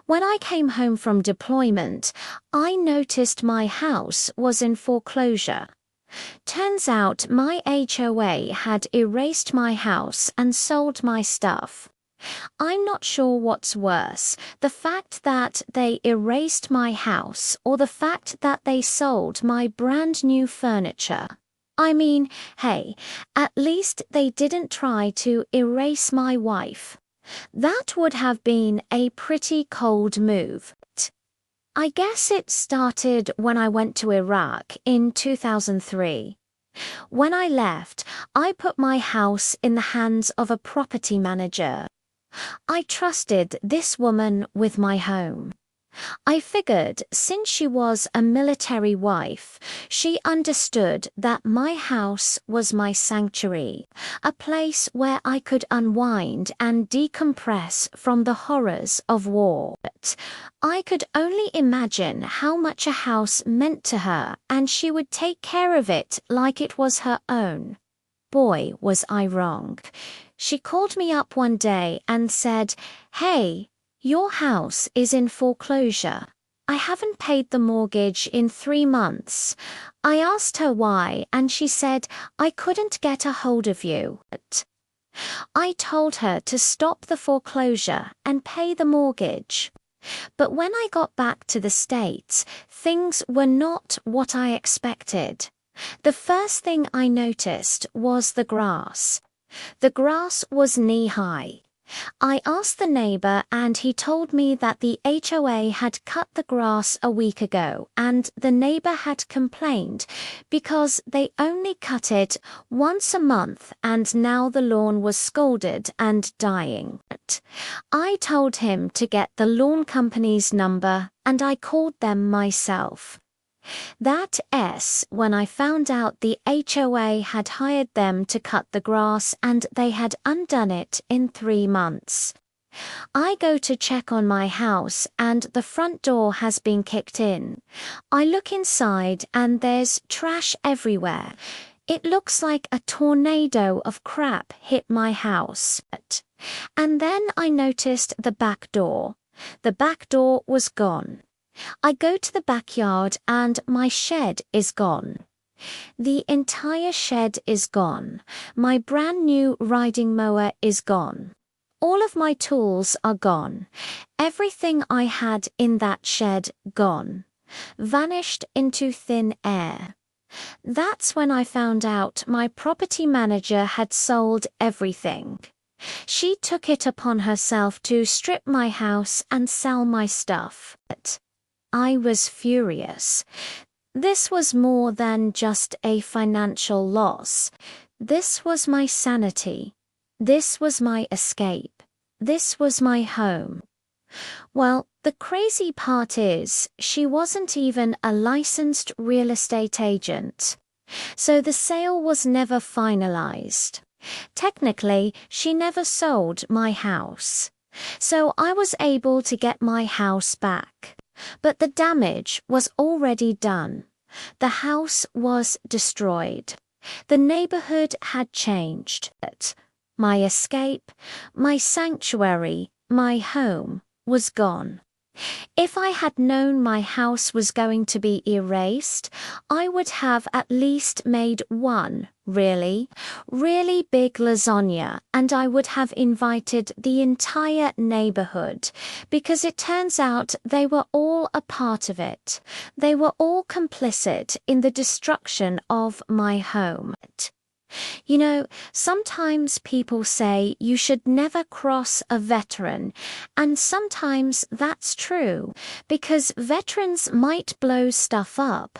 When I came home from deployment, I noticed my house was in foreclosure. Turns out my HOA had erased my house and sold my stuff. I'm not sure what's worse, the fact that they erased my house or the fact that they sold my brand new furniture. I mean, hey, at least they didn't try to erase my wife. That would have been a pretty cold move. I guess it started when I went to Iraq in 2003. When I left, I put my house in the hands of a property manager. I trusted this woman with my home. I figured since she was a military wife, she understood that my house was my sanctuary, a place where I could unwind and decompress from the horrors of war. I could only imagine how much a house meant to her, and she would take care of it like it was her own. Boy, was I wrong. She called me up one day and said, "Hey, your house is in foreclosure. I haven't paid the mortgage in 3 months." I asked her why, and she said, "I couldn't get a hold of you." I told her to stop the foreclosure and pay the mortgage. But when I got back to the States, things were not what I expected. The first thing I noticed was the grass. The grass was knee-high. I asked the neighbor and he told me that the HOA had cut the grass a week ago and the neighbor had complained because they only cut it once a month and now the lawn was scalded and dying. I told him to get the lawn company's number and I called them myself. When I found out the HOA had hired them to cut the grass and they had undone it in 3 months. I go to check on my house and the front door has been kicked in. I look inside and there's trash everywhere. It looks like a tornado of crap hit my house. And then I noticed the back door. The back door was gone. I go to the backyard and my shed is gone. The entire shed is gone. My brand new riding mower is gone. All of my tools are gone. Everything I had in that shed gone. Vanished into thin air. That's when I found out my property manager had sold everything. She took it upon herself to strip my house and sell my stuff. I was furious. This was more than just a financial loss. This was my sanity. This was my escape. This was my home. Well, the crazy part is, she wasn't even a licensed real estate agent. So the sale was never finalized. Technically, she never sold my house. So I was able to get my house back. But the damage was already done. The house was destroyed. The neighborhood had changed. My escape, my sanctuary, my home was gone. If I had known my house was going to be erased, I would have at least made one really big lasagna and I would have invited the entire neighborhood because it turns out they were all a part of it. They were all complicit in the destruction of my home. You know, sometimes people say you should never cross a veteran, and sometimes that's true, because veterans might blow stuff up.